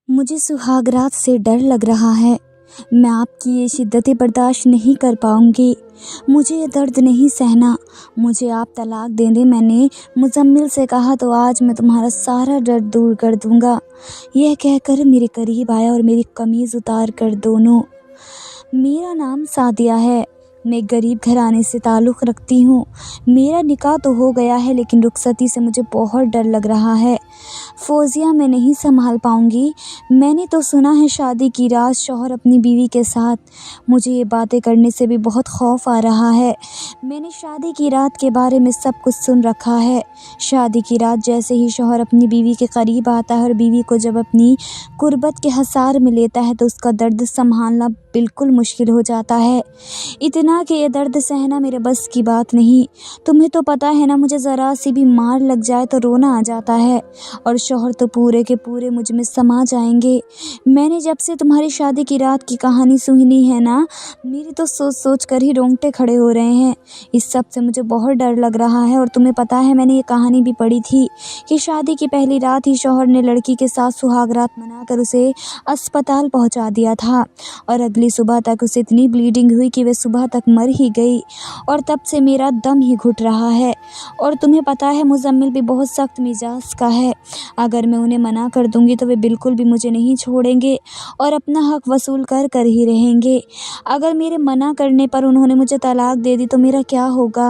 मुझे सुहागरात से डर लग रहा है। मैं आपकी ये शिद्दतें बर्दाश्त नहीं कर पाऊँगी। मुझे ये दर्द नहीं सहना। मुझे आप तलाक दे दें। मैंने मुज़म्मिल से कहा तो आज मैं तुम्हारा सारा दर्द दूर कर दूँगा। यह कहकर मेरे करीब आया और मेरी कमीज़ उतार कर दोनों। मेरा नाम सादिया है। मैं गरीब घराने से ताल्लुक़ रखती हूँ। मेरा निकाह तो हो गया है लेकिन रुखसती से मुझे बहुत डर लग रहा है। फ़ौज़िया मैं नहीं संभाल पाऊँगी। मैंने तो सुना है शादी की रात शौहर अपनी बीवी के साथ। मुझे ये बातें करने से भी बहुत खौफ आ रहा है। मैंने शादी की रात के बारे में सब कुछ सुन रखा है। शादी की रात जैसे ही शौहर अपनी बीवी के करीब आता है और बीवी को जब अपनी कुर्बत के हसार में लेता है तो उसका दर्द संभालना बिल्कुल मुश्किल हो जाता है। इतना कि ये दर्द सहना मेरे बस की बात नहीं। तुम्हें तो पता है ना, मुझे ज़रा सी भी मार लग जाए तो रोना आ जाता है और शौहर तो पूरे के पूरे मुझ में समा जाएंगे। मैंने जब से तुम्हारी शादी की रात की कहानी सुनी है ना, मेरी तो सोच सोच कर ही रोंगटे खड़े हो रहे हैं। इस सब से मुझे बहुत डर लग रहा है। और तुम्हें पता है, मैंने ये कहानी भी पढ़ी थी कि शादी की पहली रात ही शौहर ने लड़की के साथ सुहागरात मनाकर उसे अस्पताल पहुंचा दिया था और अगली सुबह तक उसे इतनी ब्लीडिंग हुई कि वह सुबह तक मर ही गई। और तब से मेरा दम ही घुट रहा है। और तुम्हें पता है, मुज़म्मिल भी बहुत सख्त मिजाज का है। अगर मैं उन्हें मना कर दूंगी तो वे बिल्कुल भी मुझे नहीं छोड़ेंगे और अपना हक वसूल कर कर ही रहेंगे। अगर मेरे मना करने पर उन्होंने मुझे तलाक दे दी तो मेरा क्या होगा।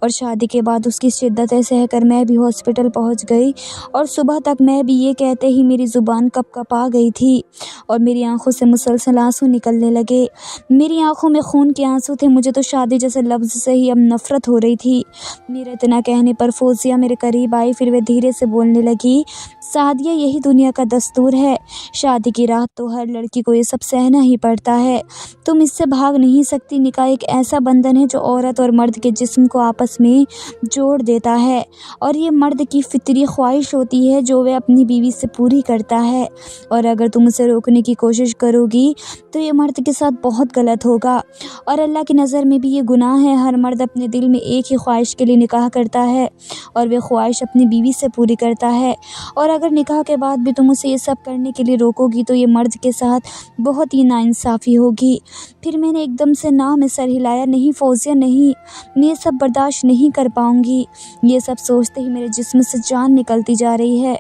और शादी के बाद उसकी शिद्दतें सहकर मैं भी हॉस्पिटल पहुंच गई और सुबह तक मैं भी ये कहते ही मेरी ज़ुबान कँपकँपा गई थी और मेरी आंखों से मुसलसल आंसू निकलने लगे। मेरी आंखों में खून के आंसू थे। मुझे तो शादी जैसे लफ्ज़ से ही अब नफ़रत हो रही थी। मेरे इतना कहने पर फ़ौज़िया मेरे करीब आई। फिर वे धीरे से बोलने लगी, सादिया यही दुनिया का दस्तूर है। शादी की रात तो हर लड़की को ये सब सहना ही पड़ता है। तुम इससे भाग नहीं सकती। निकाह एक ऐसा बंधन है जो औरत और मर्द के जिस्म को आपस में जोड़ देता है और ये मर्द की फितरी ख्वाहिश होती है जो वह अपनी बीवी से पूरी करता है। और अगर तुम उसे रोकने की कोशिश करोगी तो ये मर्द के साथ बहुत गलत होगा और अल्लाह की नज़र में भी ये गुनाह है। हर मर्द अपने दिल में एक ही ख्वाहिश के लिए निकाह करता है और वह ख्वाहिश अपनी बीवी से पूरी करता है। और अगर निकाह के बाद भी तुम उसे ये सब करने के लिए रोकोगी तो ये मर्द के साथ बहुत ही नाइंसाफ़ी होगी। फिर मैंने एकदम से ना में सर हिलाया, नहीं फ़ौज़िया नहीं, मैं ये सब बर्दाश्त नहीं कर पाऊँगी। ये सब सोचते ही मेरे जिस्म से जान निकलती जा रही है।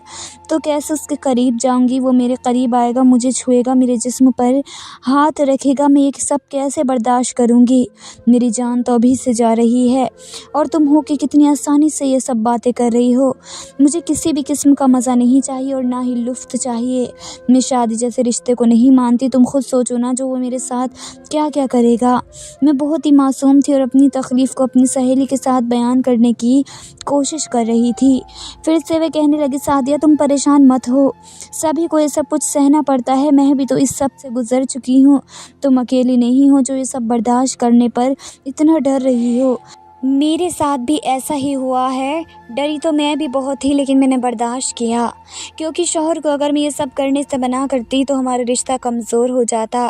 तो कैसे उसके करीब जाऊँगी। वो मेरे करीब आएगा, मुझे छुएगा, मेरे जिस्म पर हाथ रखेगा। मैं ये सब कैसे बर्दाश्त करूँगी। मेरी जान तो अभी से जा रही है और तुम हो कि कितनी आसानी से ये सब बातें कर रही हो। मुझे किसी भी किस्म का मज़ा नहीं चाहिए और ना ही लुफ्त चाहिए। मैं शादी जैसे रिश्ते को नहीं मानती। तुम खुद सोचो ना, जो वो मेरे साथ क्या क्या करेगा। मैं बहुत ही मासूम थी और अपनी तकलीफ़ को अपनी सहेली के साथ बयान करने की कोशिश कर रही थी। फिर से वे कहने लगी, सादिया तुम परेशान मत हो, सभी को ये सब कुछ सहना पड़ता है। मैं भी तो इस सब से गुज़र चुकी हूँ। तुम अकेली नहीं हो जो ये सब बर्दाश्त करने पर इतना डर रही हो। मेरे साथ भी ऐसा ही हुआ है। डरी तो मैं भी बहुत थी लेकिन मैंने बर्दाश्त किया, क्योंकि शौहर को अगर मैं ये सब करने से मना करती तो हमारा रिश्ता कमज़ोर हो जाता।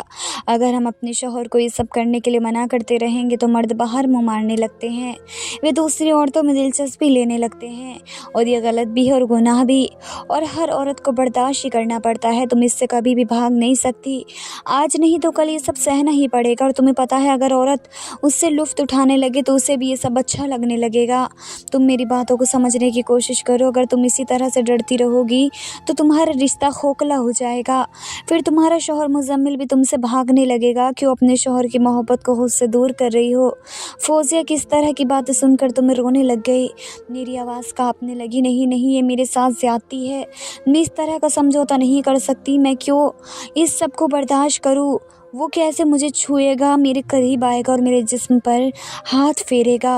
अगर हम अपने शौहर को ये सब करने के लिए मना करते रहेंगे तो मर्द बाहर मुँह मारने लगते हैं, वे दूसरी औरतों में दिलचस्पी लेने लगते हैं और ये गलत भी है और गुनाह भी। और हर औरत को बर्दाश्त ही करना पड़ता है। तुम इससे कभी भी भाग नहीं सकती। आज नहीं तो कल ये सब सहना ही पड़ेगा। और तुम्हें पता है, अगर औरत उससे लुफ्त उठाने लगे तो उसे भी ये सब अच्छा लगने लगेगा। तुम मेरी बातों को समझने की कोशिश करो। अगर तुम इसी तरह से डरती रहोगी तो तुम्हारा रिश्ता खोखला हो जाएगा। फिर तुम्हारा शौहर मुज़म्मिल भी तुमसे भागने लगेगा। क्यों अपने शौहर की मोहब्बत को खुद से दूर कर रही हो। फ़ौज़िया किस तरह की बातें सुनकर तो मैं रोने लग गई। मेरी आवाज़ कांपने लगी। नहीं नहीं, ये मेरे साथ ज़्यादती है। मैं इस तरह का समझौता नहीं कर सकती। मैं क्यों इस सब को बर्दाश्त करूँ। वो कैसे मुझे छुएगा, मेरे करीब आएगा और मेरे जिस्म पर हाथ फेरेगा।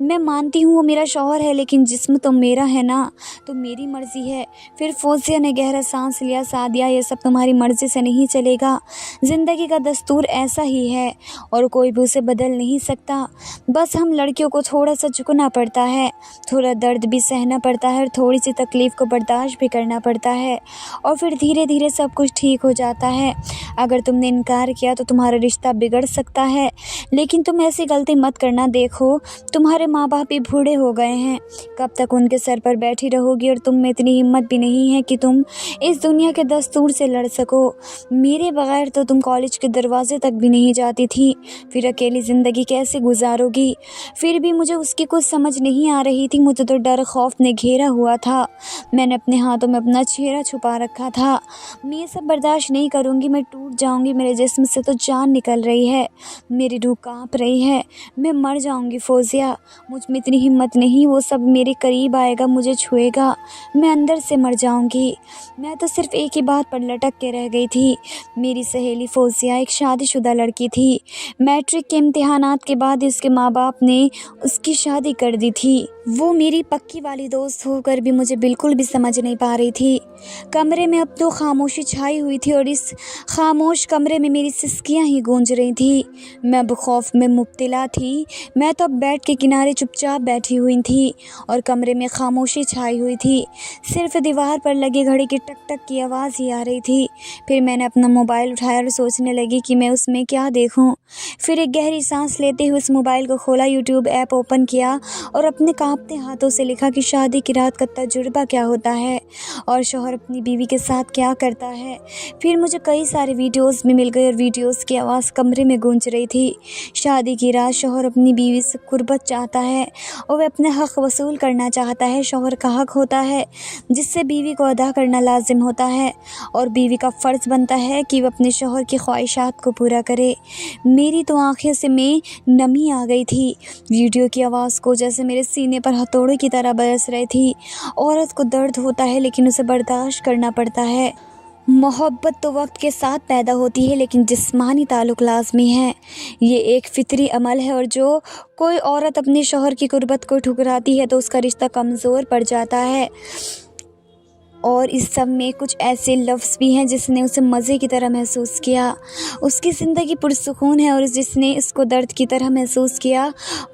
मैं मानती हूँ वो मेरा शौहर है लेकिन जिस्म तो मेरा है ना, तो मेरी मर्ज़ी है। फिर फ़ौज़िया ने गहरा सांस लिया, सादिया ये सब तुम्हारी मर्ज़ी से नहीं चलेगा। ज़िंदगी का दस्तूर ऐसा ही है और कोई भी उसे बदल नहीं सकता। बस हम लड़कियों को थोड़ा सा झुकना पड़ता है, थोड़ा दर्द भी सहना पड़ता है और थोड़ी सी तकलीफ़ को बर्दाश्त भी करना पड़ता है और फिर धीरे धीरे सब कुछ ठीक हो जाता है। अगर तुमने इनकार किया तो तुम्हारा रिश्ता बिगड़ सकता है, लेकिन तुम ऐसी गलती मत करना। देखो, तुम्हारे माँ बाप भी बूढ़े हो गए हैं, कब तक उनके सर पर बैठी रहोगी? और तुम में इतनी हिम्मत भी नहीं है कि तुम इस दुनिया के दस्तूर से लड़ सको। मेरे बगैर तो तुम कॉलेज के दरवाजे तक भी नहीं जाती थी, फिर अकेली ज़िंदगी कैसे गुजारोगी? फिर भी मुझे उसकी कुछ समझ नहीं आ रही थी। मुझे तो डर खौफ ने घेरा हुआ था। मैंने अपने हाथों में अपना चेहरा छुपा रखा था। मैं ये सब बर्दाश्त नहीं करूँगी, मैं टूट जाऊँगी। मेरे जिस्म से तो जान निकल रही है, मेरी रूह काँप रही है, मैं मर जाऊँगी फ़ौज़िया। मुझ में इतनी हिम्मत नहीं, वो सब मेरे करीब आएगा, मुझे छुएगा, मैं अंदर से मर जाऊँगी। मैं तो सिर्फ़ एक ही बात पर लटक के रह गई थी। मेरी सहेली फ़ौज़िया एक शादीशुदा लड़की थी। मैट्रिक के इम्तिहानात के बाद उसके माँ बाप ने उसकी शादी कर दी थी। वो मेरी पक्की वाली दोस्त होकर भी मुझे बिल्कुल भी समझ नहीं पा रही थी। कमरे में अब तो खामोशी छाई हुई थी और इस खामोश कमरे में मेरी सिसकियां ही गूंज रही थी। मैं अब खौफ में मुब्तला थी। मैं तो अब बेड के किनारे चुपचाप बैठी हुई थी और कमरे में खामोशी छाई हुई थी। सिर्फ दीवार पर लगी घड़ी की टक टक की आवाज़ ही आ रही थी। फिर मैंने अपना मोबाइल उठाया और सोचने लगी कि मैं उसमें क्या देखूं। फिर एक गहरी सांस लेते हुए उस मोबाइल को खोला, यूट्यूब ऐप ओपन किया और अपने कांपते हाथों से लिखा कि शादी की रात का तजुर्बा क्या होता है और शौहर अपनी बीवी के साथ क्या करता है। फिर मुझे कई सारे वीडियोस भी मिल गए और वीडियोस की आवाज़ कमरे में गूंज रही थी। शादी की रात शौहर अपनी बीवी से कुर्बत चाहता है और वह अपने हक़ वसूल करना चाहता है। शौहर का हक़ होता है जिससे बीवी को अदा करना लाजिम होता है और बीवी का फ़र्ज़ बनता है कि वह अपने शौहर की ख्वाहिशात को पूरा करे। मेरी तो आँखें से में नमी आ गई थी। वीडियो की आवाज़ को जैसे मेरे सीने पर हथौड़े की तरह बरस रही थी। औरत को दर्द होता है लेकिन उसे बर्दाश्त करना पड़ता है। मोहब्बत तो वक्त के साथ पैदा होती है लेकिन जिस्मानी ताल्लुक़ लाज़मी है। ये एक फ़ितरी अमल है और जो कोई औरत अपने शौहर की कुर्बत को ठुकराती है तो उसका रिश्ता कमज़ोर पड़ जाता है। और इस सब में कुछ ऐसे लफ्ज़ भी हैं जिसने उसे मज़े की तरह महसूस किया। उसकी ज़िंदगी पुरसुकून है और जिसने इसको दर्द की तरह महसूस किया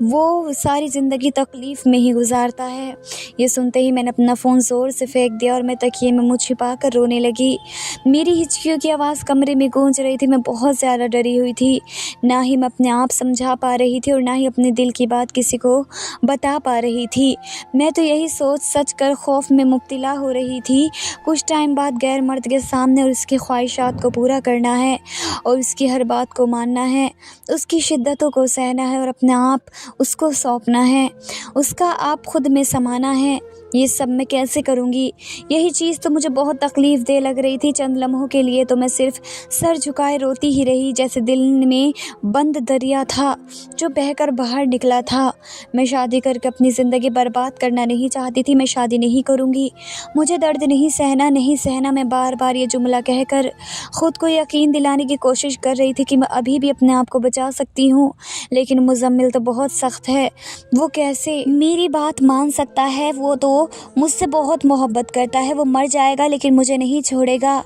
वो सारी ज़िंदगी तकलीफ़ में ही गुजारता है। ये सुनते ही मैंने अपना फ़ोन ज़ोर से फेंक दिया और मैं तकिए में मुँह छिपा कर रोने लगी। मेरी हिचकियों की आवाज़ कमरे में गूंज रही थी। मैं बहुत ज़्यादा डरी हुई थी। ना ही मैं अपने आप समझा पा रही थी और ना ही अपने दिल की बात किसी को बता पा रही थी। मैं तो यही सोच सच कर खौफ में मुब्तला हो रही थी। कुछ टाइम बाद गैर मर्द के सामने और उसकी ख्वाहिशात को पूरा करना है और उसकी हर बात को मानना है, उसकी शिद्दतों को सहना है और अपने आप उसको सौंपना है, उसका आप खुद में समाना है। ये सब मैं कैसे करूँगी? यही चीज़ तो मुझे बहुत तकलीफ़ दे लग रही थी। चंद लम्हों के लिए तो मैं सिर्फ सर झुकाए रोती ही रही, जैसे दिल में बंद दरिया था जो बहकर बाहर निकला था। मैं शादी करके अपनी ज़िंदगी बर्बाद करना नहीं चाहती थी। मैं शादी नहीं करूँगी, मुझे दर्द नहीं सहना। मैं बार बार ये जुमला कहकर ख़ुद को यकीन दिलाने की कोशिश कर रही थी कि मैं अभी भी अपने आप को बचा सकती हूँ। लेकिन मुज़म्मिल तो बहुत सख्त है। वो कैसे मेरी बात मान सकता है? वो तो मुझसे बहुत मोहब्बत करता है। वो मर जाएगा लेकिन मुझे नहीं छोड़ेगा।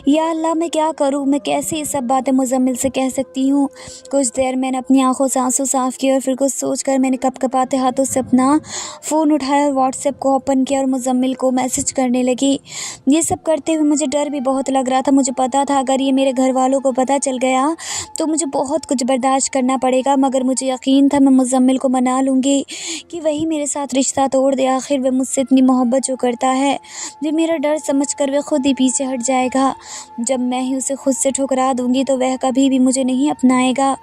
या अल्लाह, मैं क्या करूँ? मैं कैसे ये सब बातें मुज़म्मिल से कह सकती हूँ? कुछ देर मैंने अपनी आंखों से आंसू साफ़ किए और फिर कुछ सोचकर मैंने कपकपाते हाथों से अपना फ़ोन उठाया और व्हाट्सएप को ओपन किया और मुज़म्मिल को मैसेज करने लगी। ये सब करते हुए मुझे डर भी बहुत लग रहा था। मुझे पता था अगर ये मेरे घर वालों को पता चल गया तो मुझे बहुत कुछ बर्दाश्त करना पड़ेगा, मगर मुझे यकीन था मैं मुज़म्मिल को मना लूँगी कि वही मेरे साथ रिश्ता तोड़ दे। आखिर वह मुझसे इतनी मोहब्बत जो करता है, जो मेरा डर समझकर वह खुद ही पीछे हट जाएगा। जब मैं ही उसे खुद से ठुकरा दूँगी तो वह कभी भी मुझे नहीं अपनाएगा।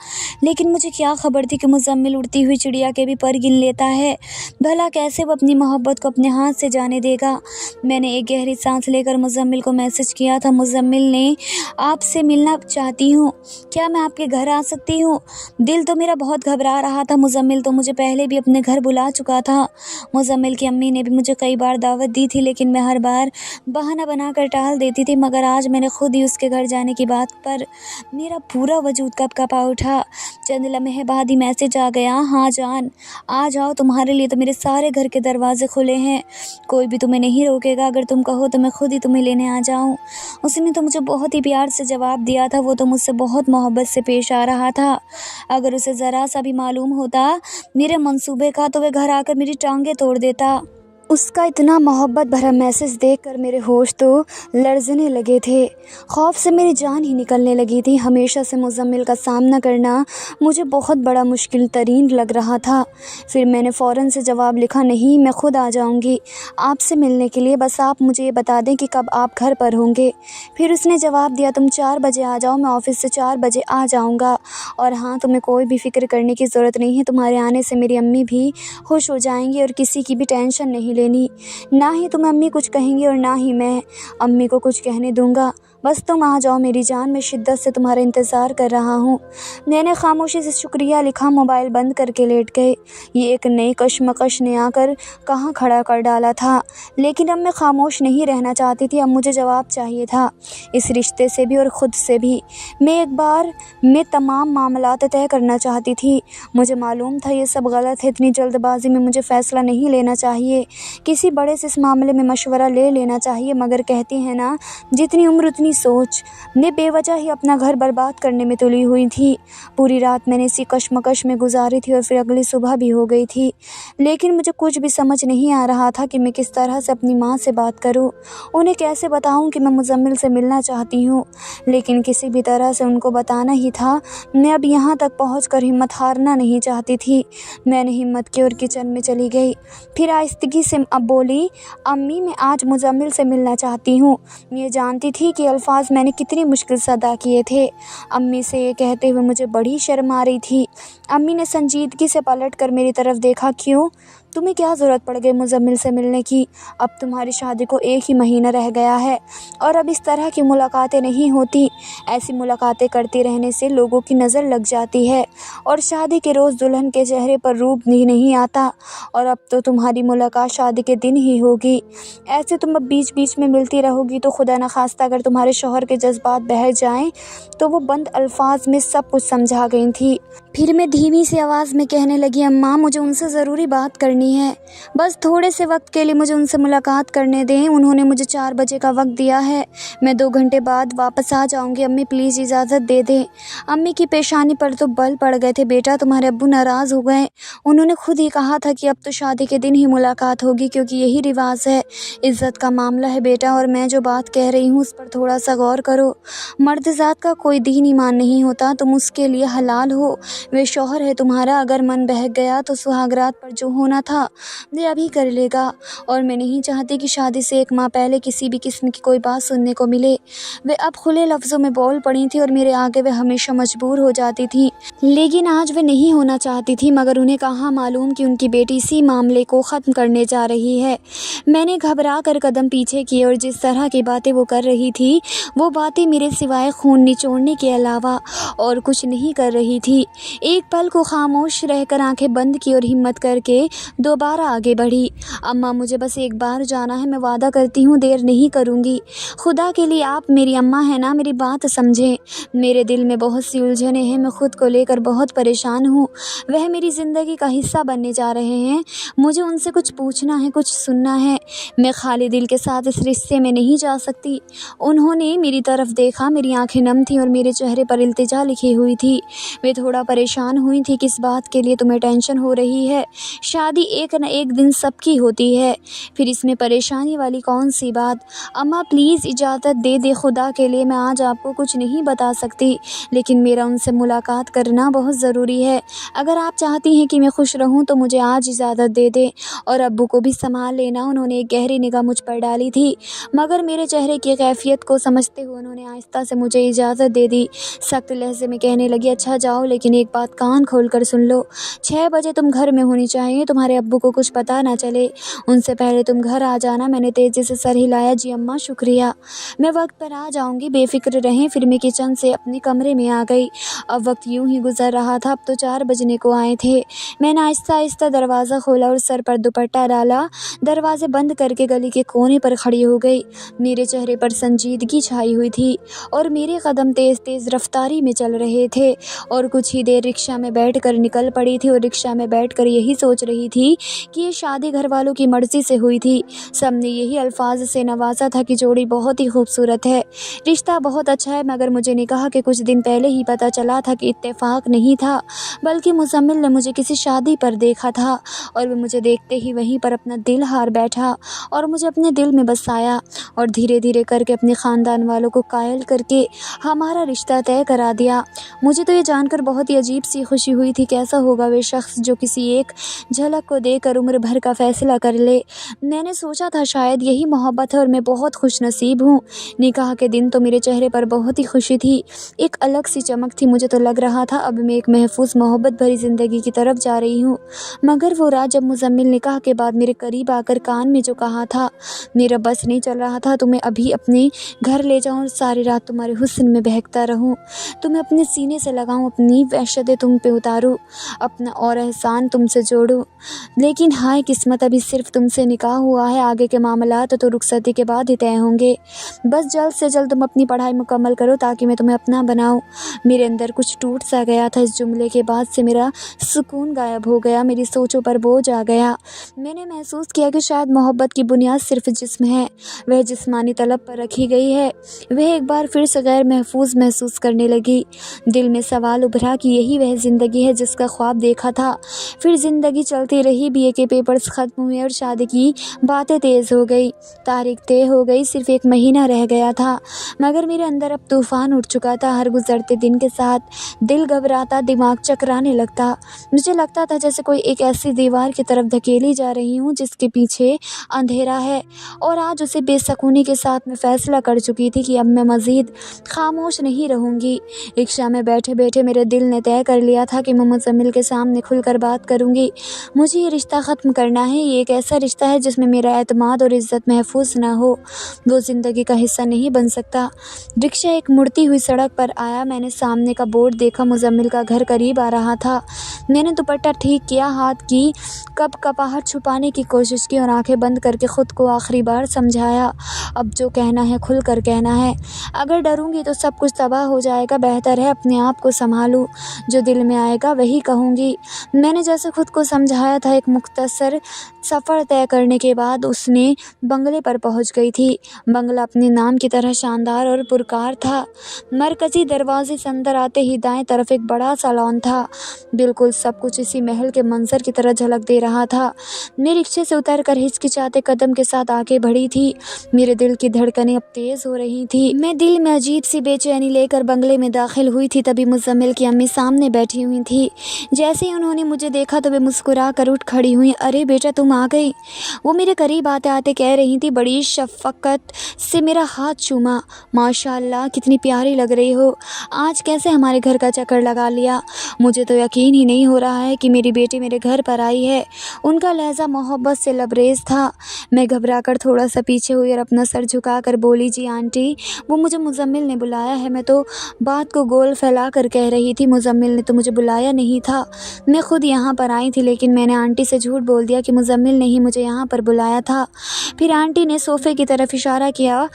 लेकिन मुझे क्या खबर थी कि मुज़म्मिल उड़ती हुई चिड़िया के भी पर गिन लेता है। भला कैसे वो अपनी मोहब्बत को अपने हाथ से जाने देगा? मैंने एक गहरी सांस लेकर मुज़म्मिल को मैसेज किया था, मुज़म्मिल ने आपसे मिलना चाहती हूँ, क्या मैं आपके घर आ सकती हूँ? दिल तो मेरा बहुत घबरा रहा था। मुज़म्मिल तो मुझे पहले भी अपने घर बुला चुका था। मुज़म्मिल की अम्मी ने भी मुझे कई बार दावत दी थी लेकिन मैं हर बार बहाना बनाकर टाल देती थी, मगर आज मैंने खुद ही उसके घर जाने की बात पर मेरा पूरा वजूद कँपा उठा। चंद लम्हे बाद ही मैसेज आ गया, हाँ जान, आ जाओ, तुम्हारे लिए तो मेरे सारे घर के दरवाजे खुले हैं, कोई भी तुम्हें नहीं रोकेगा। अगर तुम कहो तो मैं खुद ही तुम्हें लेने आ जाऊं। उसने तो मुझे बहुत ही प्यार से जवाब दिया था। वो तो मुझसे बहुत मोहब्बत से पेश आ रहा था। अगर उसे ज़रा सा भी मालूम होता मेरे मंसूबे का तो वह घर आकर मेरी टांगें तोड़ देता। اس کا اتنا محبت بھرا میسج دیکھ کر میرے ہوش تو لرزنے لگے تھے، خوف سے میری جان ہی نکلنے لگی تھی۔ ہمیشہ سے مزمل کا سامنا کرنا مجھے بہت بڑا مشکل ترین لگ رہا تھا۔ پھر میں نے فوراً سے جواب لکھا، نہیں، میں خود آ جاؤں گی آپ سے ملنے کے لیے، بس آپ مجھے یہ بتا دیں کہ کب آپ گھر پر ہوں گے۔ پھر اس نے جواب دیا، تم 4 بجے آ جاؤ، میں آفس سے 4 بجے آ جاؤں گا۔ اور ہاں، تمہیں کوئی بھی فکر کرنے کی ضرورت نہیں ہے، تمہارے آنے سے میری امی بھی خوش ہو جائیں گی اور کسی کی بھی ٹینشن نہیں لینی، نہ ہی تم امی کچھ کہیں گی اور نہ ہی میں امی کو کچھ کہنے دوں گا۔ بس تم آ جاؤ میری جان، میں شدت سے تمہارا انتظار کر رہا ہوں۔ میں نے خاموشی سے شکریہ لکھا، موبائل بند کر کے لیٹ گئے۔ یہ ایک نئی کشمکش نے آ کر کہاں کھڑا کر ڈالا تھا، لیکن اب میں خاموش نہیں رہنا چاہتی تھی، اب مجھے جواب چاہیے تھا، اس رشتے سے بھی اور خود سے بھی۔ میں ایک بار میں تمام معاملات طے کرنا چاہتی تھی۔ مجھے معلوم تھا یہ سب غلط ہے، اتنی جلد بازی میں مجھے فیصلہ نہیں لینا چاہیے، کسی بڑے سے اس معاملے میں مشورہ لے لینا چاہیے، مگر کہتی ہیں نا، جتنی عمر اتنی سوچ۔ میں بے وجہ ہی اپنا گھر برباد کرنے میں تلی ہوئی تھی۔ پوری رات میں نے اسی کشمکش میں گزاری تھی اور پھر اگلی صبح بھی ہو گئی تھی، لیکن مجھے کچھ بھی سمجھ نہیں آ رہا تھا کہ میں کس طرح سے اپنی ماں سے بات کروں، انہیں کیسے بتاؤں کہ میں مزمل سے ملنا چاہتی ہوں، لیکن کسی بھی طرح سے ان کو بتانا ہی تھا۔ میں اب یہاں تک پہنچ کر ہمت ہارنا نہیں چاہتی تھی۔ میں نے ہمت کی اور کچن میں چلی گئی، پھر آہستگی سے اب بولی، امی، میں آج مزمل سے ملنا چاہتی ہوں۔ یہ جانتی تھی کہ الفاظ میں نے کتنی مشکل سے ادا کیے تھے۔ امی سے یہ کہتے ہوئے مجھے بڑی شرم آ رہی تھی۔ امی نے سنجیدگی سے پلٹ کر میری طرف دیکھا، کیوں؟ تمہیں کیا ضرورت پڑ گئی مزمل سے ملنے کی؟ اب تمہاری شادی کو 1 ہی مہینہ رہ گیا ہے اور اب اس طرح کی ملاقاتیں نہیں ہوتی، ایسی ملاقاتیں کرتے رہنے سے لوگوں کی نظر لگ جاتی ہے اور شادی کے روز دلہن کے چہرے پر روپ بھی نہیں آتا، اور اب تو تمہاری ملاقات شادی کے دن ہی ہوگی۔ ایسے تم اب بیچ بیچ میں ملتی رہو گی تو خدا نخواستہ اگر تمہارے شوہر کے جذبات بہل جائیں تو۔ وہ بند الفاظ میں سب کچھ سمجھا گئی تھی۔ پھر میں دھیمی سی آواز میں کہنے لگی، اماں، مجھے ان سے ضروری بات کرنی ہے، بس تھوڑے سے وقت کے لیے مجھے ان سے ملاقات کرنے دیں۔ انہوں نے مجھے 4 بجے کا وقت دیا ہے، میں 2 گھنٹے بعد واپس آ جاؤں گی۔ امی پلیز اجازت دے دیں۔ امی کی پیشانی پر تو بل پڑ گئے تھے، بیٹا تمہارے ابو ناراض ہو گئے، انہوں نے خود ہی کہا تھا کہ اب تو شادی کے دن ہی ملاقات ہوگی، کیونکہ یہی رواج ہے، عزت کا معاملہ ہے بیٹا، اور میں جو بات کہہ رہی ہوں اس پر تھوڑا سا غور کرو۔ مرد ذات کا کوئی دین ایمان نہیں ہوتا، تم اس کے لیے حلال ہو، وہ شوہر ہے تمہارا، اگر من بہک گیا تو سہاگ رات پر جو ہونا تھا وہ ابھی کر لے گا، اور میں نہیں چاہتی کہ شادی سے 1 ماہ پہلے کسی بھی قسم کی کوئی بات سننے کو ملے۔ وہ اب کھلے لفظوں میں بول پڑی تھی اور میرے آگے وہ ہمیشہ مجبور ہو جاتی تھی، لیکن آج وہ نہیں ہونا چاہتی تھی، مگر انہیں کہاں معلوم کہ ان کی بیٹی اسی معاملے کو ختم کرنے جا رہی ہے۔ میں نے گھبرا کر قدم پیچھے کیے اور جس طرح کی باتیں وہ کر رہی تھی وہ باتیں میرے سوائے خون نچوڑنے کے علاوہ اور کچھ نہیں کر رہی تھی۔ ایک پل کو خاموش رہ کر آنکھیں بند کی اور ہمت کر کے دوبارہ آگے بڑھی، اماں، مجھے بس ایک بار جانا ہے، میں وعدہ کرتی ہوں دیر نہیں کروں گی، خدا کے لیے آپ میری اماں ہیں نا، میری بات سمجھیں، میرے دل میں بہت سی الجھنیں ہیں، میں خود کو لے کر بہت پریشان ہوں، وہ میری زندگی کا حصہ بننے جا رہے ہیں، مجھے ان سے کچھ پوچھنا ہے، کچھ سننا ہے، میں خالی دل کے ساتھ اس رشتے میں نہیں جا سکتی۔ انہوں نے میری طرف دیکھا، میری آنکھیں نم تھیں اور میرے چہرے پر التجا لکھی ہوئی تھی۔ وہ تھوڑا پریشان ہوئی تھی، کس بات کے لیے تمہیں ٹینشن ہو رہی ہے؟ شادی ایک نہ ایک دن سب کی ہوتی ہے، پھر اس میں پریشانی والی کون سی بات؟ اماں پلیز اجازت دے دے، خدا کے لیے میں آج آپ کو کچھ نہیں بتا سکتی، لیکن میرا ان سے ملاقات کرنا بہت ضروری ہے، اگر آپ چاہتی ہیں کہ میں خوش رہوں تو مجھے آج اجازت دے دیں، اور ابو کو بھی سنبھال لینا۔ انہوں نے ایک گہری نگاہ مجھ پر ڈالی تھی، مگر میرے چہرے کی کیفیت کو سمجھتے ہوئے انہوں نے آہستہ سے مجھے اجازت دے دی۔ سخت لہجے میں کہنے لگی، اچھا جاؤ، لیکن ایک بات کان کھول کر سن لو، 6 بجے تم گھر میں ہونی چاہیے، تمہارے ابو کو کچھ پتہ نہ چلے، ان سے پہلے تم گھر آ جانا۔ میں نے تیزی سے سر ہلایا، جی اماں شکریہ، میں وقت پر آ جاؤں گی، بے فکر رہیں۔ پھر میں کچن سے اپنے کمرے میں آ گئی۔ اب وقت یوں ہی گزر رہا تھا، اب تو 4 بجنے کو آئے تھے۔ میں نے آہستہ آہستہ دروازہ کھولا اور سر پر دوپٹہ ڈالا، دروازے بند کر کے گلی کے کونے پر کھڑی ہو گئی۔ میرے چہرے پر سنجیدگی چھائی ہوئی تھی اور میرے قدم تیز تیز رفتاری میں چل رہے تھے، اور کچھ ہی دیر رکشہ میں بیٹھ کر نکل پڑی تھی، اور رکشہ میں بیٹھ کر یہی سوچ رہی تھی थी कि ये शादी घर वालों की मर्ज़ी से हुई थी। सब ने यही अल्फाज से नवाजा था कि जोड़ी बहुत ही खूबसूरत है, रिश्ता बहुत अच्छा है, मगर मुझे निकाह के कुछ दिन पहले ही पता चला था कि इत्तेफाक नहीं था, बल्कि मुज़म्मिल ने मुझे किसी शादी पर देखा था और वो मुझे देखते ही वहीं पर अपना दिल हार बैठा और मुझे अपने दिल में बसाया और धीरे धीरे करके अपने ख़ानदान वालों को कायल करके हमारा रिश्ता तय करा दिया। मुझे तो ये जानकर बहुत ही अजीब सी खुशी हुई थी। कैसा होगा वे शख्स जो किसी एक झलक को देकर उम्र भर का फ़ैसला कर ले। मैंने सोचा था शायद यही मोहब्बत है और मैं बहुत खुश नसीब हूँ। निकाह के दिन तो मेरे चेहरे पर बहुत ही खुशी थी, एक अलग सी चमक थी। मुझे तो लग रहा था अब मैं एक महफूज मोहब्बत भरी ज़िंदगी की तरफ जा रही हूँ। मगर वो रात जब मुज़म्मिल निकाह के बाद मेरे करीब आकर कान में जो कहा था, मेरा बस नहीं चल रहा था, तुम्हें अभी अपने घर ले जाऊँ और सारी रात तुम्हारे हुस्न में बहकता रहूँ, तुम्हें अपने सीने से लगाऊँ, अपनी वहशतें तुम पे उतारूँ, अपना और एहसान तुमसे जोड़ूँ। लेकिन हाय किस्मत, अभी सिर्फ तुमसे निकाह हुआ है, आगे के मामलात तो रुखसती के बाद ही तय होंगे। बस जल्द से जल्द तुम अपनी पढ़ाई मुकम्मल करो ताकि मैं तुम्हें अपना बनाऊँ। मेरे अंदर कुछ टूट सा गया था। इस जुमले के बाद से मेरा सुकून गायब हो गया, मेरी सोचों पर बोझ आ गया। मैंने महसूस किया कि शायद मोहब्बत की बुनियाद सिर्फ जिस्म है, वह जिस्मानी तलब पर रखी गई है। वह एक बार फिर से गैर महफूज महसूस करने लगी। दिल में सवाल उभरा कि यही वह ज़िंदगी है जिसका ख्वाब देखा था। फिर ज़िंदगी चलती रही, बीए के पेपर्स ख़त्म हुए और शादी की बातें तेज़ हो गई। तारीख तय हो गई, सिर्फ एक महीना रह गया था, मगर मेरे अंदर अब तूफ़ान उठ चुका था। हर गुज़रते दिन के साथ दिल घबराता, दिमाग चकराने लगता। मुझे लगता था जैसे कोई एक ऐसी दीवार की तरफ धकेली जा रही हूँ जिसके पीछे अंधेरा है। और आज उसे बेसुकूनी के साथ मैं फ़ैसला कर चुकी थी कि अब मैं मज़ीद खामोश नहीं रहूँगी। रिक्शा में बैठे बैठे मेरे दिल ने तय कर लिया था कि मैं मुज़म्मिल के सामने खुलकर बात करूँगी। मुझे ये रिश्ता ख़त्म करना है। ये एक ऐसा रिश्ता है जिसमें मेरा एतमाद और इज़्ज़त महफूज ना हो, वो ज़िंदगी का हिस्सा नहीं बन सकता। रिक्शा एक मुड़ती हुई सड़क पर आया। मैंने सामने का बोर्ड देखा, मुज़म्मिल का घर करीब आ रहा था। मैंने दुपट्टा ठीक किया, हाथ की कपकपाहट छुपाने की कोशिश की और आंखें बंद करके ख़ुद को आखिरी बार समझाया, अब जो कहना है खुल कर कहना है। अगर डरूंगी तो सब कुछ तबाह हो जाएगा, बेहतर है अपने आप को संभालूं, जो दिल में आएगा वही कहूँगी। मैंने जैसे खुद को समझाया था। एक मुख्तसर सफ़र तय करने के बाद उसने बंगले पर पहुंच गई थी। बंगला अपने नाम की तरह शानदार और पुरकार था। मरकज़ी दरवाजे से अंदर आते ही दाएं तरफ एक बड़ा सा लॉन था। बिल्कुल सब कुछ इसी महल के मंजर की तरह झलक दे रहा था। मैं रिक्शे से उतरकर हिचकिचाते कदम के साथ आगे बढ़ी थी। मेरे दिल की धड़कनें अब तेज़ हो रही थी। मैं दिल में अजीब सी बेचैनी लेकर बंगले में दाखिल हुई थी, तभी मुज़म्मिल की अम्मी सामने बैठी हुई थी। जैसे ही उन्होंने मुझे देखा तो वे मुस्कुरा कर उठ खड़ी हुई। अरे बेटा तुम आ गई, वो मेरे करीब आते आते कह रही थी। बड़ी शफ़क़त से मेरा हाथ चूमा। माशाअल्लाह कितनी प्यारी लग रही हो, आज कैसे हमारे घर का चक्कर लगा लिया। मुझे तो यकीन ही नहीं हो रहा है कि मेरी बेटी मेरे घर पर आई है। उनका लहजा मोहब्बत से लबरेज था। मैं घबरा कर थोड़ा सा पीछे हुई और अपना सर झुका कर बोली, जी आंटी, वो मुझे मुज़म्मिल ने बुलाया है। मैं तो बात को गोल फैला कर कह रही थी, मुज़म्मिल ने तो मुझे बुलाया नहीं था, मैं खुद यहाँ पर आई थी। लेकिन मैंने आंटी से झूठ बोल दिया कि मुज़म्मिल ने ही मुझे यहाँ पर बुलाया था। फिर आंटी ने सोफ़े की तरफ इशारा किया,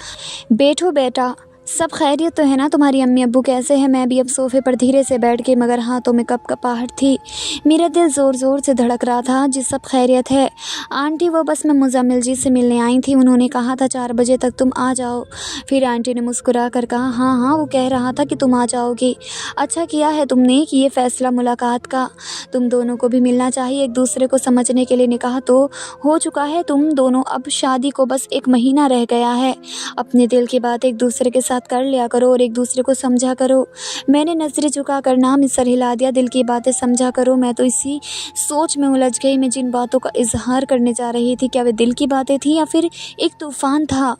बैठो बेटा, सब खैरियत तो है ना, तुम्हारी अम्मी अब्बू कैसे हैं। मैं भी अब सोफ़े पर धीरे से बैठ के, मगर हाथों में कपकपाहट थी। मेरा दिल ज़ोर ज़ोर से धड़क रहा था। जी सब खैरियत है आंटी, वो बस मैं मुज़म्मिल जी से मिलने आई थी, उन्होंने कहा था 4 बजे तक तुम आ जाओ। फिर आंटी ने मुस्कुरा कर कहा, हाँ हाँ वो कह रहा था कि तुम आ जाओगी। अच्छा किया है तुमने कि ये फ़ैसला मुलाकात का, तुम दोनों को भी मिलना चाहिए, एक दूसरे को समझने के लिए निकाह तो हो चुका है तुम दोनों, अब शादी को बस 1 महीना रह गया है। अपने दिल की बात एक दूसरे के साथ कर लिया करो और एक दूसरे को समझा करो। मैंने नजरें झुका कर नाम सर हिला दिया, दिल की बातें समझा करो। मैं तो इसी सोच में उलझ गई। मैं जिन बातों का इजहार करने जा रही थी, क्या वे दिल की बातें थी या फिर एक तूफ़ान था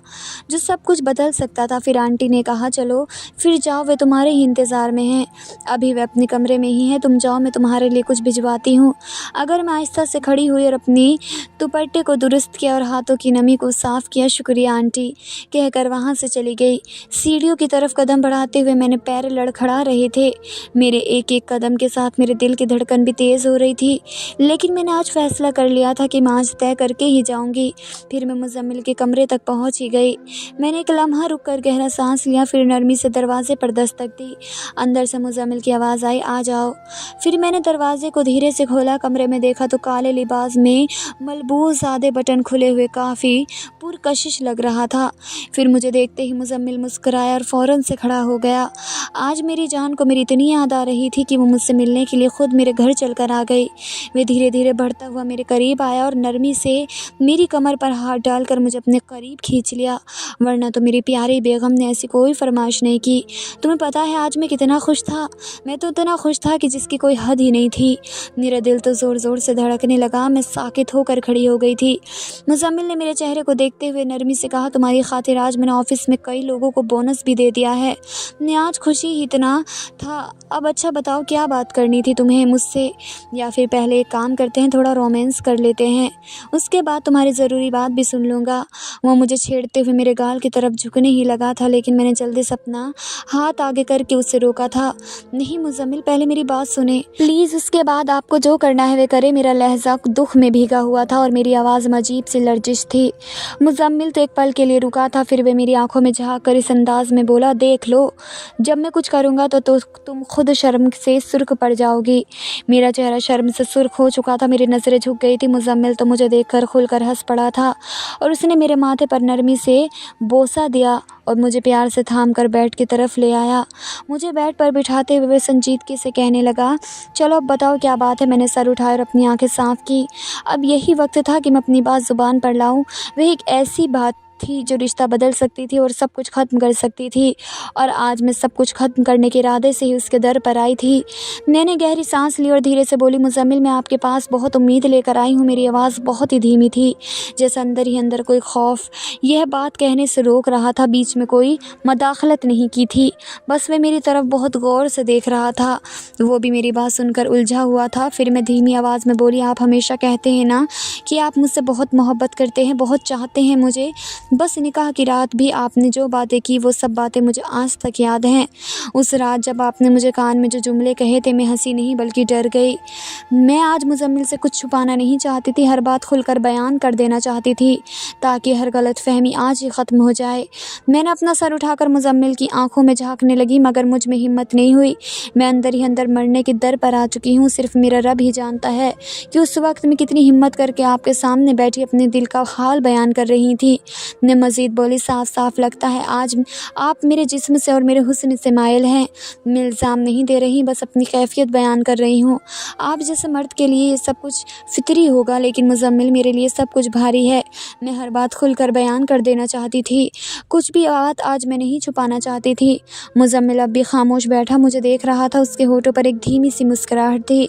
जो सब कुछ बदल सकता था। फिर आंटी ने कहा, चलो फिर जाओ, वे तुम्हारे ही इंतज़ार में हैं, अभी वे अपने कमरे में ही हैं, तुम जाओ, मैं तुम्हारे लिए कुछ भिजवाती हूँ। अगर मैं आहिस्ता से खड़ी हुई और अपनी दुपट्टे को दुरुस्त किया और हाथों की नमी को साफ़ किया, शुक्रिया आंटी कहकर वहाँ से चली गई। सीढ़ियों की तरफ कदम बढ़ाते हुए मैंने पैर लड़खड़ा रहे थे। मेरे एक एक कदम के साथ मेरे दिल की धड़कन भी तेज़ हो रही थी, लेकिन मैंने आज फैसला कर लिया था कि मैं आज तय करके ही जाऊंगी। फिर मैं मुज़म्मिल के कमरे तक पहुंच ही गई। मैंने एक लम्हा रुक कर गहरा सांस लिया, फिर नरमी से दरवाजे पर दस्तक दी। अंदर से मुज़म्मिल की आवाज़ आई, आ जाओ। फिर मैंने दरवाजे को धीरे से खोला। कमरे में देखा तो काले लिबास में मलबूस आधे बटन खुले हुए काफ़ी पुरकशिश लग रहा था। फिर मुझे देखते ही मुज़म्मिल मुस्कुराया और फ़ौरन से खड़ा हो गया। आज मेरी जान को मेरी इतनी याद आ रही थी कि वो मुझसे मिलने के लिए खुद मेरे घर चलकर आ गई। वे धीरे धीरे बढ़ता हुआ मेरे करीब आया और नरमी से मेरी कमर पर हाथ डालकर मुझे अपने करीब खींच लिया। वरना तो मेरी प्यारी बेगम ने ऐसी कोई फरमाइश नहीं की। तुम्हें पता है आज मैं कितना खुश था? मैं तो इतना खुश था कि जिसकी कोई हद ही नहीं थी। मेरा दिल तो ज़ोर ज़ोर से धड़कने लगा। मैं साकित होकर खड़ी हो गई थी। मुज़म्मिल ने मेरे चेहरे को देखते हुए नरमी से कहा, तुम्हारी खातिर आज मैंने ऑफिस में कई लोगों को बोनस भी दे दिया है। मैं आज खुशी ही इतना था। अब अच्छा बताओ, क्या बात करनी थी तुम्हें मुझसे? या फिर पहले एक काम करते हैं, थोड़ा रोमांस कर लेते हैं, उसके बाद तुम्हारी ज़रूरी बात भी सुन लूँगा। वो मुझे छेड़ते हुए मेरे गाल की तरफ झुकने ही लगा था, लेकिन मैंने जल्दी से अपना हाथ आगे करके उससे रोका था। नहीं मुज़म्मिल, पहले मेरी बात सुने प्लीज़, उसके बाद आपको जो करना है वे करे। मेरा लहजा दुख में भीगा हुआ था और मेरी आवाज़ में अजीब सी लर्जिश थी। मुज़म्मिल तो एक पल के लिए रुका था, फिर वे मेरी आंखों में झाँक कर इस अंदाज में बोला, देख लो, जब मैं कुछ करूँगा तो तुम खुद शर्म से सुर्ख पड़ जाओगी। मेरा चेहरा शर्म से सुर्ख हो चुका था, मेरी नज़रें झुक गई थी। मुज़म्मिल तो मुझे देखकर खुलकर हंस पड़ा था और उसने मेरे माथे पर नरमी से बोसा दिया और मुझे प्यार से थाम कर बेड की तरफ ले आया। मुझे बेड पर बिठाते हुए संजीदगी से कहने लगा, चलो अब बताओ क्या बात है। मैंने सर उठाया और अपनी आंखें साफ की। अब यही वक्त था कि मैं अपनी बात ज़ुबान पर लाऊं। वह एक ऐसी बात थी जो रिश्ता बदल सकती थी और सब कुछ ख़त्म कर सकती थी, और आज मैं सब कुछ ख़त्म करने के इरादे से ही उसके दर पर आई थी। मैंने गहरी सांस ली और धीरे से बोली, मुज़म्मिल, मैं आपके पास बहुत उम्मीद लेकर आई हूँ। मेरी आवाज़ बहुत ही धीमी थी, जैसे अंदर ही अंदर कोई खौफ यह बात कहने से रोक रहा था। बीच में कोई मदाखलत नहीं की थी, बस वह मेरी तरफ बहुत गौर से देख रहा था। वो भी मेरी बात सुनकर उलझा हुआ था। फिर मैं धीमी आवाज़ में बोली, आप हमेशा कहते हैं ना कि आप मुझसे बहुत मोहब्बत करते हैं, बहुत चाहते हैं मुझे। बस निकाह की रात भी आपने जो बातें की वो सब बातें मुझे आज तक याद हैं। उस रात जब आपने मुझे कान में जो जुमले कहे थे, मैं हंसी नहीं बल्कि डर गई। मैं आज मुज़म्मिल से कुछ छुपाना नहीं चाहती थी, हर बात खुलकर बयान कर देना चाहती थी ताकि हर गलतफहमी आज ही ख़त्म हो जाए। मैंने अपना सर उठाकर मुज़म्मिल की आंखों में झांकने लगी, मगर मुझ में हिम्मत नहीं हुई। मैं अंदर ही अंदर मरने की दर पर आ चुकी हूँ। सिर्फ मेरा रब ही जानता है कि उस वक्त मैं कितनी हिम्मत करके आपके सामने बैठी अपने दिल का हाल बयान कर रही थी। मैं मज़ीद बोली, साफ साफ लगता है आज आप मेरे जिस्म से और मेरे हुस्न से मायल हैं। मैं इल्ज़ाम नहीं दे रही, बस अपनी कैफियत बयान कर रही हूँ। आप जैसे मर्द के लिए ये सब कुछ फितरी होगा, लेकिन मुज़म्मिल मेरे लिए सब कुछ भारी है। मैं हर बात खुलकर बयान कर देना चाहती थी, कुछ भी बात आज मैं नहीं छुपाना चाहती थी। मुज़म्मिल अब भी खामोश बैठा मुझे देख रहा था। उसके होठों पर एक धीमी सी मुस्कुराहट थी,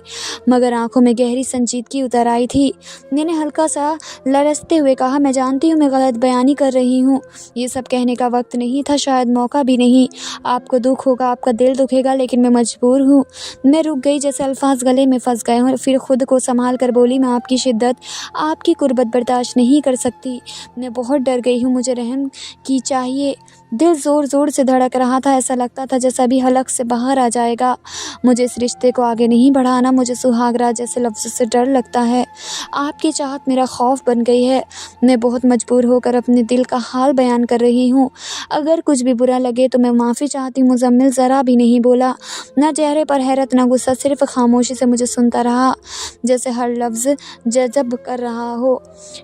मगर आंखों में गहरी संजीदगी उतर आई थी। मैंने हल्का सा लरसते हुए कहा, मैं जानती हूँ मैं गलत बयानी कर रही हूँ। ये सब कहने का वक्त नहीं था, शायद मौका भी नहीं। आपको दुख होगा, आपका दिल दुखेगा, लेकिन मैं मजबूर हूँ। मैं रुक गई, जैसे अल्फाज गले में फंस गए और फिर खुद को संभाल कर बोली, मैं आपकी शिद्दत, आपकी कुर्बत बर्दाश्त नहीं कर सकती। मैं बहुत डर गई हूँ, मुझे रहम की चाहिए। दिल ज़ोर ज़ोर से धड़क रहा था, ऐसा लगता था जैसा अभी हलक से बाहर आ जाएगा। मुझे इस रिश्ते को आगे नहीं बढ़ाना, मुझे सुहागरात जैसे लफ्ज़ों से डर लगता है। आपकी चाहत मेरा खौफ बन गई है। मैं बहुत मजबूर होकर अपने दिल का हाल बयान कर रही हूँ। अगर कुछ भी बुरा लगे तो मैं माफ़ी चाहती हूँ। मुज़म्मिल ज़रा भी नहीं बोला, ना चेहरे पर हैरत ना गुस्सा, सिर्फ खामोशी से मुझे सुनता रहा, जैसे हर लफ्ज़ जज़ब कर रहा हो।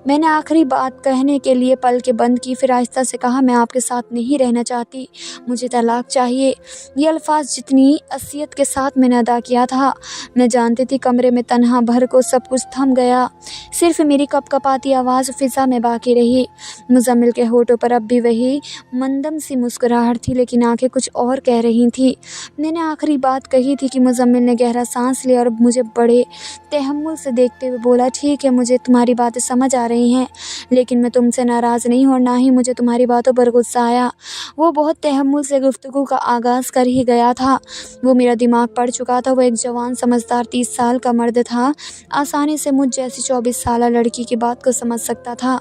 मैंने आखिरी बात कहने के लिए पलकें बंद की, फिर आहिस्ता से कहा, मैं आपके साथ नहीं रहना चाहती, मुझे तलाक चाहिए। ये अल्फाज जितनी असलियत के साथ मैंने अदा किया था, मैं जानती थी कमरे में तन्हा भर को सब कुछ थम गया। सिर्फ मेरी कपकपाती आवाज़ फ़िज़ा में बाकी रही। मुज़म्मिल के होठों पर अब भी वही मंदम सी मुस्कुराहट थी, लेकिन आंखें कुछ और कह रही थी। मैंने आखिरी बात कही थी कि मुज़म्मिल ने गहरा सांस लिया और मुझे बड़े तहम्मुल से देखते हुए बोला, ठीक है, मुझे तुम्हारी बातें समझ आ रही हैं, लेकिन मैं तुमसे नाराज़ नहीं हूँ और ना ही मुझे तुम्हारी बातों पर गुस्सा आया। وہ بہت تحمل سے گفتگو کا آغاز کر ہی گیا تھا۔ وہ میرا دماغ پڑھ چکا تھا۔ وہ ایک جوان سمجھدار 30 سال کا مرد تھا، آسانی سے مجھ جیسی 24 سالہ لڑکی کی بات کو سمجھ سکتا تھا۔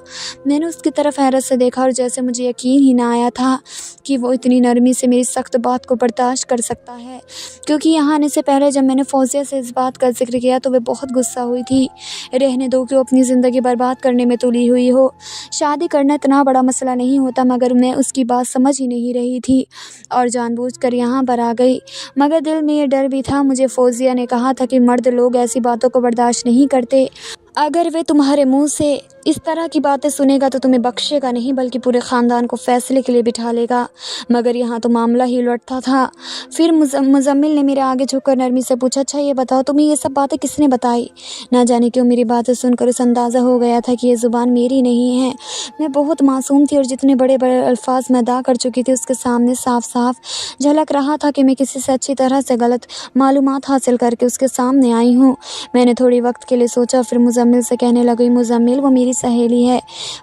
میں نے اس کی طرف حیرت سے دیکھا اور جیسے مجھے یقین ہی نہ آیا تھا کہ وہ اتنی نرمی سے میری سخت بات کو برداشت کر سکتا ہے، کیونکہ یہاں آنے سے پہلے جب میں نے فوزیہ سے اس بات کا ذکر کیا تو وہ بہت غصہ ہوئی تھی۔ رہنے دو کہ وہ اپنی زندگی برباد کرنے میں تلی ہوئی ہو، شادی کرنا اتنا بڑا مسئلہ نہیں ہوتا، مگر میں اس کی بات سمجھ ہی نہیں رہی تھی اور جان بوجھ کر یہاں پر آ گئی۔ مگر دل میں یہ ڈر بھی تھا، مجھے فوزیہ نے کہا تھا کہ مرد لوگ ایسی باتوں کو برداشت نہیں کرتے۔ اگر وہ تمہارے منہ سے اس طرح کی باتیں سنے گا تو تمہیں بخشے گا نہیں بلکہ پورے خاندان کو فیصلے کے لیے بٹھا لے گا۔ مگر یہاں تو معاملہ ہی الٹتا تھا۔ پھر مزمل نے میرے آگے جھک کر نرمی سے پوچھا، اچھا یہ بتاؤ تمہیں یہ سب باتیں کس نے بتائی؟ نہ جانے کیوں میری باتیں سن کر اس اندازہ ہو گیا تھا کہ یہ زبان میری نہیں ہے۔ میں بہت معصوم تھی اور جتنے بڑے بڑے الفاظ میں ادا کر چکی تھی اس کے سامنے صاف صاف جھلک رہا تھا کہ میں کسی سے اچھی طرح سے غلط معلومات حاصل کر کے اس کے سامنے آئی ہوں۔ میں نے تھوڑی وقت کے لیے سوچا، پھر مزمل سے کہنے لگی، مزمل وہ میری سہیلی ہے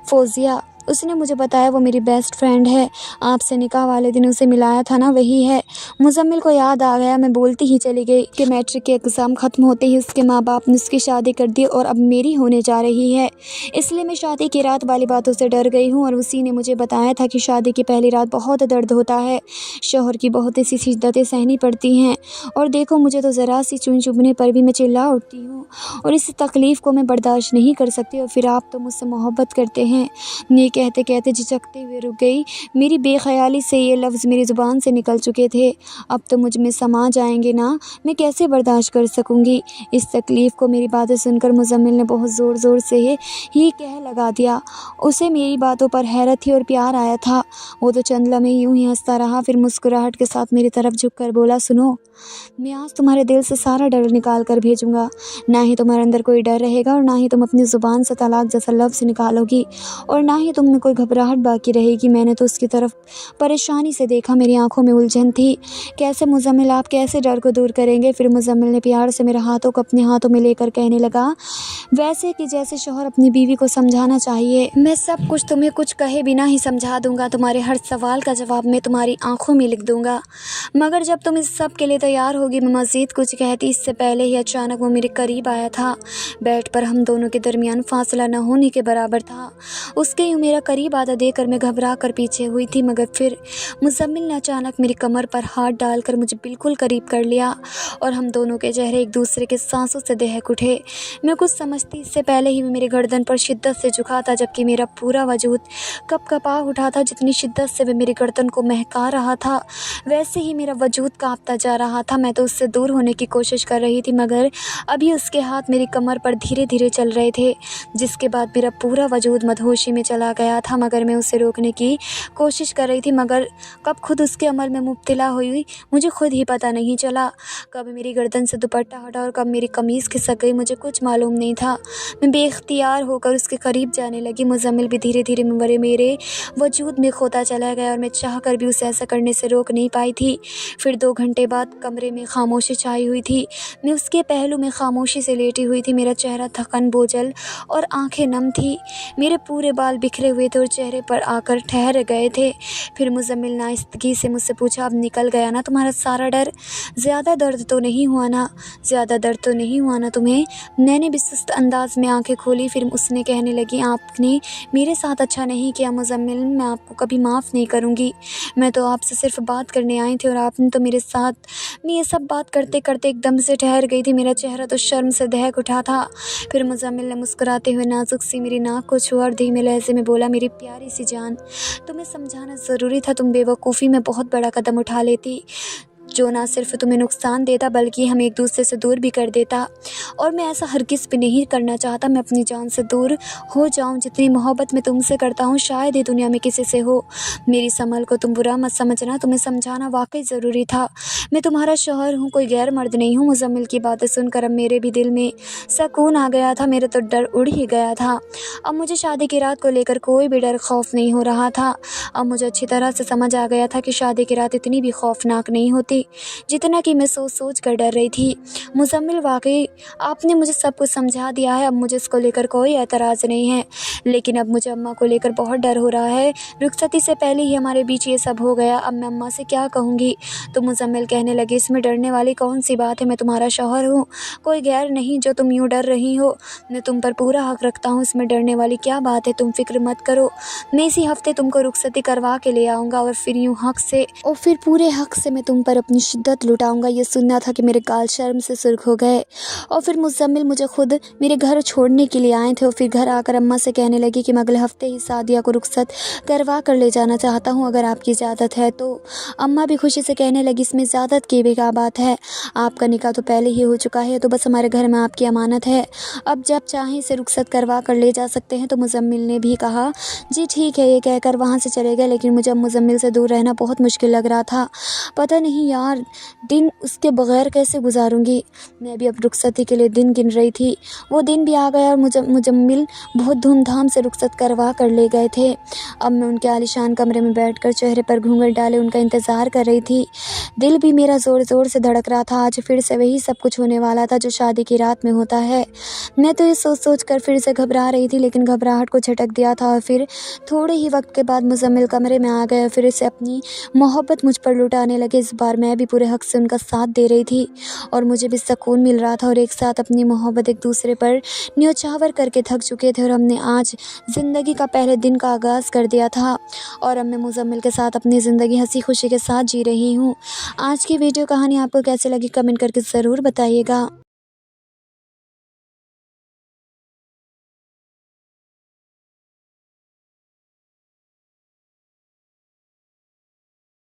فوزیہ، اس نے مجھے بتایا وہ میری بیسٹ فرینڈ ہے، آپ سے نکاح والے دن اسے ملایا تھا نا، وہی ہے۔ مزمل کو یاد آ گیا، میں بولتی ہی چلی گئی کہ میٹرک کے ایگزام ختم ہوتے ہی اس کے ماں باپ نے اس کی شادی کر دی اور اب میری ہونے جا رہی ہے، اس لیے میں شادی کی رات والی باتوں سے ڈر گئی ہوں اور اسی نے مجھے بتایا تھا کہ شادی کی پہلی رات بہت درد ہوتا ہے، شوہر کی بہت سی شدتیں سہنی پڑتی ہیں، اور دیکھو مجھے تو ذرا سی چوئی چبھنے پر بھی میں چلا اٹھتی ہوں اور اس تکلیف کو میں برداشت نہیں کر سکتی، اور پھر آپ تو مجھ سے محبت کرتے ہیں۔ یہ کہتے کہتے جھجکتے ہوئے رک گئی۔ میری بے خیالی سے یہ لفظ میری زبان سے نکل چکے تھے، اب تو مجھ میں سما جائیں گے نا، میں کیسے برداشت کر سکوں گی اس تکلیف کو؟ میری باتیں سن کر مزمل نے بہت زور زور سے ہی کہہ لگا دیا۔ اسے میری باتوں پر حیرت تھی اور پیار آیا تھا۔ وہ تو چند لمحے یوں ہی ہنستا رہا، پھر مسکراہٹ کے ساتھ میری طرف جھک کر بولا، سنو، میں آج تمہارے دل سے سارا ڈر نکال کر بھیجوں گا، نہ ہی تمہارے اندر کوئی ڈر رہے گا اور نہ ہی تم اپنی زبان سے طلاق جیسا لفظ نکالو گی اور نہ ہی تم میں کوئی گھبراہٹ باقی رہے گی۔ میں نے تو اس کی طرف پریشانی سے دیکھا، میری آنکھوں میں الجھن تھی۔ کیسے مزمل، آپ کیسے ڈر کو دور کریں گے؟ پھر مزمل نے پیار سے میرے ہاتھوں کو اپنے ہاتھوں میں لے کر کہنے لگا، ویسے کہ جیسے شوہر اپنی بیوی کو سمجھانا چاہیے، میں سب کچھ تمہیں کچھ کہے بنا ہی سمجھا دوں گا، تمہارے ہر سوال کا جواب میں تمہاری آنکھوں میں لکھ دوں گا۔ مگر جب تم اس سب کے لیے تیار ہوگی میں مزید کچھ کہتی اس سے پہلے ہی اچانک وہ میرے قریب آیا تھا۔ بیڈ پر ہم دونوں کے درمیان فاصلہ نہ ہونے کے برابر تھا۔ اس کے یوں میرا قریب آتا دیکھ کر میں گھبرا کر پیچھے ہوئی تھی، مگر پھر مزمل نے اچانک میری کمر پر ہاتھ ڈال کر مجھے بالکل قریب کر لیا اور ہم دونوں کے چہرے ایک دوسرے کے سانسوں سے دہک اٹھے۔ میں کچھ سمجھتی اس سے پہلے ہی وہ میرے گردن پر شدت سے جھکا تھا، جبکہ میرا پورا وجود کپ کپا اٹھا تھا۔ جتنی شدت سے وہ میری گردن کو مہکا رہا تھا ویسے ہی میرا وجود کانپتا جا رہا تھا۔ میں تو اس سے دور ہونے کی کوشش کر رہی تھی، مگر ابھی اس کے ہاتھ میری کمر پر دھیرے دھیرے چل رہے تھے، جس کے بعد میرا پورا وجود مدہوشی میں چلا گیا تھا۔ مگر میں اسے روکنے کی کوشش کر رہی تھی، مگر کب خود اس کے عمل میں مبتلا ہوئی مجھے خود ہی پتہ نہیں چلا۔ کب میری گردن سے دوپٹہ ہٹا اور کب میری قمیض کھسک گئی مجھے کچھ معلوم نہیں تھا۔ میں بے اختیار ہو کر اس کے قریب جانے لگی۔ مزمل بھی دھیرے دھیرے میرے وجود میں کھوتا چلا گیا اور میں چاہ کر بھی اسے ایسا کرنے سے روک نہیں پائی تھی۔ پھر 2 گھنٹے بعد کمرے میں خاموشی چھائی ہوئی تھی۔ میں اس کے پہلو میں خاموشی سے لیٹی ہوئی تھی، میرا چہرہ تھکن بوجھل اور آنکھیں نم تھی، میرے پورے بال بکھرے ہوئے تھے اور چہرے پر آ کر ٹھہر گئے تھے۔ پھر مزمل نے آہستگی سے مجھ سے پوچھا، اب نکل گیا نا تمہارا سارا ڈر؟ زیادہ درد تو نہیں ہوا نا؟ زیادہ درد تو نہیں ہوا نا تمہیں؟ میں نے بھی سست انداز میں آنکھیں کھولی۔ پھر اس نے کہنے لگی، آپ نے میرے ساتھ اچھا نہیں کیا مزمل، میں آپ کو کبھی معاف نہیں کروں گی۔ میں تو آپ سے صرف بات کرنے آئی تھی اور آپ نے تو میرے ساتھ میں یہ سب بات کرتے کرتے ایک دم سے ٹھہر گئی تھی، میرا چہرہ تو شرم سے دہک اٹھا تھا۔ پھر مزمل نے مسکراتے ہوئے نازک سی میری ناک کو چھوا اور دھیمے لہجے میں بولا، میری پیاری سی جان، تمہیں سمجھانا ضروری تھا، تم بے وقوفی میں بہت بڑا قدم اٹھا لیتی جو نہ صرف تمہیں نقصان دیتا بلکہ ہمیں ایک دوسرے سے دور بھی کر دیتا، اور میں ایسا ہرگز بھی نہیں کرنا چاہتا۔ میں اپنی جان سے دور ہو جاؤں، جتنی محبت میں تم سے کرتا ہوں شاید ہی دنیا میں کسی سے ہو۔ میری سمل کو تم برا مت سمجھنا، تمہیں سمجھانا واقعی ضروری تھا۔ میں تمہارا شوہر ہوں، کوئی غیر مرد نہیں ہوں۔ مزمل کی باتیں سن کر اب میرے بھی دل میں سکون آ گیا تھا، میرا تو ڈر اڑ ہی گیا تھا۔ اب مجھے شادی کی رات کو لے کر کوئی بھی ڈر خوف نہیں ہو رہا تھا۔ اب مجھے اچھی طرح سے سمجھ آ گیا تھا کہ شادی کی رات اتنی بھی خوفناک نہیں ہوتی जितना कि मैं सोच सोच कर डर रही थी। मुज़म्मिल, वाकई आपने मुझे सब कुछ समझा दिया है, अब मुझे इसको लेकर कोई एतराज़ नहीं है, लेकिन अब मुझे अम्मा को लेकर बहुत डर हो रहा है। रुखसती से पहले ही हमारे बीच ये सब हो गया, अब मैं अम्मा से क्या कहूँगी। तो मुज़म्मिल कहने लगी, इसमें डरने वाली कौन सी बात है, मैं तुम्हारा शौहर हूँ, कोई गैर नहीं जो तुम यूँ डर रही हो। मैं तुम पर पूरा हक रखता हूँ, इसमें डरने वाली क्या बात है, तुम फिक्र मत करो। मैं इसी हफ्ते तुमको रुखसती करवा के ले आऊँगा और फिर यूँ हक से और फिर पूरे हक से मैं तुम पर अपनी शिद्दत लुटाऊँगा। ये सुनना था कि मेरे गाल शर्म से सुर्ख हो गए। और फिर मुज़म्मिल मुझे खुद मेरे घर छोड़ने के लिए आए थे और फिर घर आकर अम्मा से कहने लगी कि मैं अगले हफ्ते ही सादिया को रुखसत करवा कर ले जाना चाहता हूँ, अगर आपकी इजाज़त है तो। अम्मा भी खुशी से कहने लगी, इसमें इजाज़त की भी क्या बात है, आपका निकाह तो पहले ही हो चुका है, तो बस हमारे घर में आपकी अमानत है, अब जब चाहें इसे रुखसत करवा कर ले जा सकते हैं। तो मुज़म्मिल ने भी कहा, जी ठीक है, ये कहकर वहाँ से चले गए। लेकिन मुझे अब मुज़म्मिल से दूर रहना बहुत मुश्किल लग रहा था। पता नहीं यार, दिन उसके बग़ैर कैसे गुजारूंगी। मैं भी अब रुखसती के लिए दिन गिन रही थी। वो दिन भी आ गया और मुज़म्मिल बहुत धूमधाम से रुखसत करवा कर ले गए थे। अब मैं उनके आलीशान कमरे में बैठकर चेहरे पर घूंघट डाले उनका इंतज़ार कर रही थी। दिल भी मेरा ज़ोर ज़ोर से धड़क रहा था। आज फिर से वही सब कुछ होने वाला था जो शादी की रात में होता है। मैं तो ये सोच सोच कर फिर से घबरा रही थी, लेकिन घबराहट को झटक दिया था और फिर थोड़े ही वक्त के बाद मुज़म्मिल कमरे में आ गए। फिर से अपनी मोहब्बत मुझ पर लुटाने लगे। इस बार मैं भी पूरे हक से उनका साथ दे रही थी और मुझे भी सुकून मिल रहा था। और एक साथ अपनी मोहब्बत एक दूसरे पर न्योछावर करके थक चुके थे और हमने आज ज़िंदगी का पहले दिन का आगाज़ कर दिया था और अब मैं मुज़म्मिल के साथ अपनी ज़िंदगी हंसी खुशी के साथ जी रही हूँ। आज की वीडियो कहानी आपको कैसे लगी कमेंट करके ज़रूर बताइएगा।